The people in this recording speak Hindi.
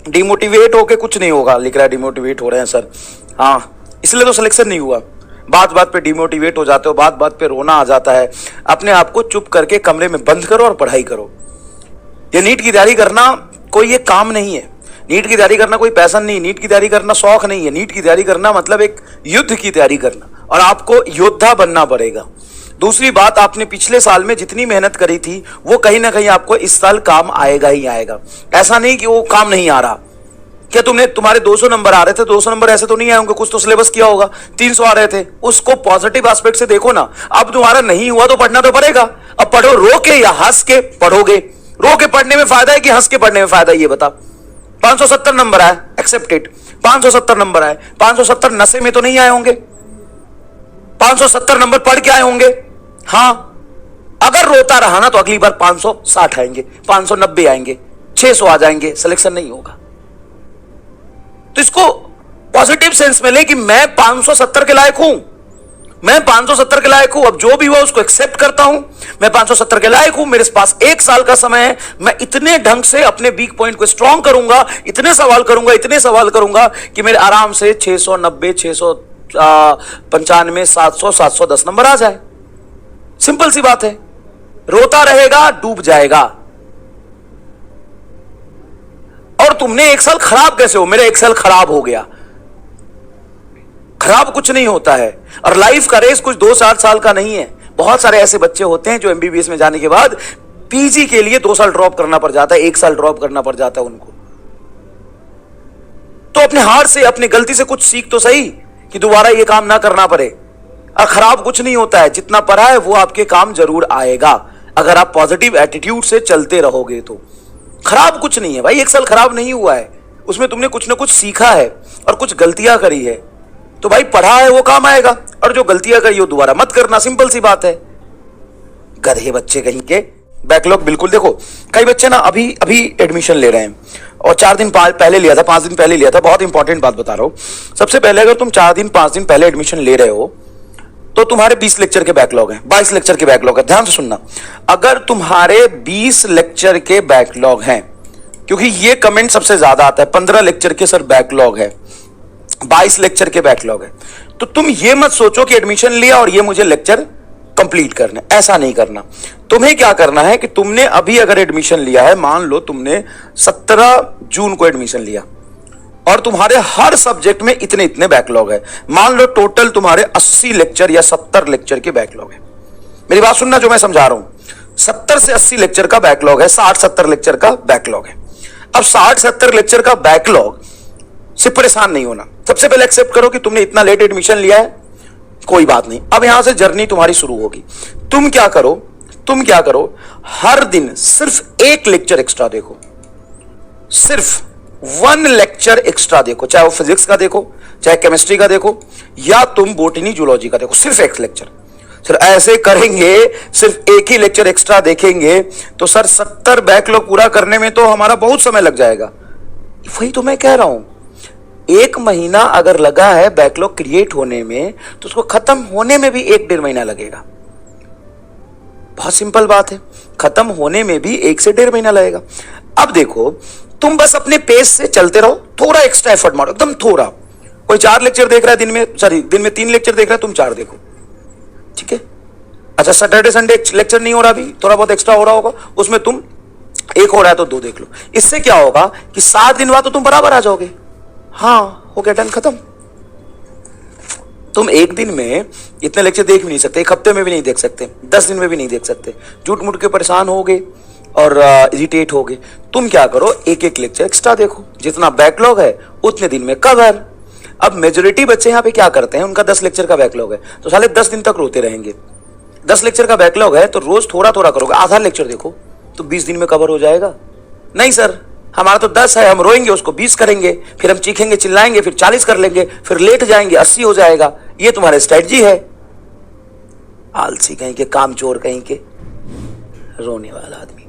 डिमोटिवेट होके कुछ नहीं होगा, लिख रहा है डिमोटिवेट हो रहे हैं सर। हाँ, इसलिए तो सिलेक्शन नहीं हुआ। बात बात पे डिमोटिवेट हो जाते हो, बात बात पे रोना आ जाता है। अपने आप को चुप करके कमरे में बंद करो और पढ़ाई करो। ये नीट की तैयारी करना कोई ये काम नहीं है, नीट की तैयारी करना कोई पैशन नहीं, नीट की तैयारी करना शौक नहीं है। नीट की तैयारी करना मतलब एक युद्ध की तैयारी करना, और आपको योद्धा बनना पड़ेगा। दूसरी बात, आपने पिछले साल में जितनी मेहनत करी थी वो कहीं ना कहीं आपको इस साल काम आएगा ही आएगा। ऐसा नहीं कि वो काम नहीं आ रहा। क्या तुम्हारे 200 नंबर आ रहे थे, 200 नंबर ऐसे तो नहीं आए होंगे, कुछ तो सिलेबस किया होगा। 300 आ रहे थे, उसको पॉजिटिव एस्पेक्ट से देखो ना। अब तुम्हारा नहीं हुआ तो पढ़ना तो पड़ेगा। अब पढ़ो, रो के या हंस के पढ़ोगे? रो के पढ़ने में फायदा है कि हंस के पढ़ने में फायदा है, ये बता। 570 नंबर आए, एक्सेप्टेड। 570 नंबर आए, 570 नशे में तो नहीं आए होंगे, 570 नंबर पढ़ के आए होंगे। हाँ, अगर रोता रहा ना तो अगली बार 560 आएंगे, 590 आएंगे, 600 आ जाएंगे, सिलेक्शन नहीं होगा। तो इसको पॉजिटिव सेंस में ले कि मैं 570 के लायक हूं, मैं 570 के लायक हूं। अब जो भी हुआ उसको एक्सेप्ट करता हूं। मैं 570 के लायक हूं, मेरे पास 1 साल का समय है। मैं इतने ढंग से अपने वीक पॉइंट को स्ट्रॉन्ग करूंगा, इतने सवाल करूंगा, इतने सवाल करूंगा कि मेरे आराम से 690, 695, 700, 710 नंबर आ जाए। सिंपल सी बात है। रोता रहेगा, डूब जाएगा। और तुमने 1 साल खराब कैसे हो? मेरा 1 साल खराब हो गया। खराब कुछ नहीं होता है, और लाइफ का रेस कुछ 2-4 साल का नहीं है। बहुत सारे ऐसे बच्चे होते हैं जो एमबीबीएस में जाने के बाद पीजी के लिए 2 साल ड्रॉप करना पड़ जाता है, 1 साल ड्रॉप करना पड़ जाता है उनको। तो अपने हार से, अपनी गलती से कुछ सीख तो सही कि दोबारा ये काम ना करना पड़े। और खराब कुछ नहीं होता है, जितना पढ़ा है वो आपके काम जरूर आएगा अगर आप पॉजिटिव एटीट्यूड से चलते रहोगे तो। खराब कुछ नहीं है भाई, 1 साल खराब नहीं हुआ है, उसमें तुमने कुछ ना कुछ सीखा है और कुछ गलतियां करी है। तो भाई पढ़ा है वो काम आएगा, और जो गलतियां करी वो दोबारा मत करना। सिंपल सी बात है। गधे बच्चे कहीं के। बैकलॉग बिल्कुल देखो, कई बच्चे ना अभी अभी एडमिशन ले रहे हैं और 4 दिन पहले लिया था, 5 दिन पहले लिया था। बहुत इंपॉर्टेंट बात बता रहा हूं। सबसे पहले अगर तुम 4 दिन 5 दिन पहले एडमिशन ले रहे हो तो तुम्हारे 20 लेक्चर के बैकलॉग हैं, 22 लेक्चर के बैकलॉग है। ध्यान से सुनना, अगर तुम्हारे 20 लेक्चर के बैकलॉग हैं, क्योंकि ये कमेंट सबसे ज्यादा आता है, 15 लेक्चर के सर बैकलॉग है, 22 लेक्चर के बैकलॉग है, तो तुम ये मत सोचो कि एडमिशन लिया और ये मुझे लेक्चर कंप्लीट करना। ऐसा नहीं करना। तुम्हें क्या करना है कि तुमने अभी अगर एडमिशन लिया है, मान लो तुमने 17 जून को एडमिशन लिया और तुम्हारे हर सब्जेक्ट में इतने इतने बैकलॉग है, मान लो टोटल तुम्हारे 80 लेक्चर या 70 लेक्चर के बैकलॉग है। मेरी बात सुनना जो मैं समझा रहा हूं, 70 से 80 लेक्चर का बैकलॉग है, 60-70 लेक्चर का बैकलॉग है। अब 60-70 लेक्चर का बैकलॉग से परेशान नहीं होना। सबसे पहले एक्सेप्ट करो कि तुमने इतना लेट एडमिशन लिया है, कोई बात नहीं। अब यहां से जर्नी तुम्हारी शुरू होगी। तुम क्या करो, हर दिन सिर्फ 1 लेक्चर एक्स्ट्रा देखो, सिर्फ 1 लेक्चर एक्स्ट्रा देखो, चाहे वो फिजिक्स का देखो, चाहे केमिस्ट्री का देखो, या तुम बोटनी जूलॉजी का देखो, सिर्फ 1 लेक्चर। सर ऐसे करेंगे, सिर्फ 1 ही लेक्चर एक्स्ट्रा देखेंगे तो सर 70 बैकलॉग पूरा करने में तो हमारा बहुत समय लग जाएगा। वही तो मैं कह रहा हूं, 1 महीना अगर लगा है बैकलॉग क्रिएट होने में तो उसको खत्म होने में भी 1-1.5 महीना लगेगा। बहुत सिंपल बात है, खत्म होने में भी 1 से 1.5 महीना लगेगा। अब देखो, तुम बस अपने पेस से चलते रहो, थोड़ा एक्स्ट्रा एफर्ट मारो, एकदम थोड़ा। कोई 4 लेक्चर देख रहा है दिन में 3 लेक्चर देख रहा है, तुम 4 देखो, ठीक है। अच्छा, सैटरडे संडे लेक्चर नहीं हो रहा, अभी थोड़ा बहुत एक्स्ट्रा हो रहा होगा, उसमें तुम 1 हो रहा है तो 2 देख लो। इससे क्या होगा कि 7 दिन बाद तो तुम बराबर आ जाओगे। हाँ, हो गया, डन, खत्म। तुम 1 दिन में इतने लेक्चर देख भी नहीं सकते, 1 हफ्ते में भी नहीं देख सकते, 10 दिन में भी नहीं देख सकते। झूठ मूठ के परेशान होगे और इरिटेट होगे। तुम क्या करो, 1-1 लेक्चर एक्स्ट्रा देखो, जितना बैकलॉग है उतने दिन में कवर। अब मेजोरिटी बच्चे यहाँ पे क्या करते हैं, उनका 10 लेक्चर का बैकलॉग है तो साले 10 दिन तक रोते रहेंगे। 10 लेक्चर का बैकलॉग है तो रोज थोड़ा थोड़ा करोगे, आधा लेक्चर देखो तो 20 दिन में कवर हो जाएगा। नहीं सर, हमारा तो 10 है, हम रोएंगे उसको 20 करेंगे, फिर हम चीखेंगे चिल्लाएंगे, फिर 40 कर लेंगे, फिर लेट जाएंगे 80 हो जाएगा। ये तुम्हारी स्ट्रेटजी है। आलसी कहीं के, कामचोर कहीं के, रोने वाला आदमी।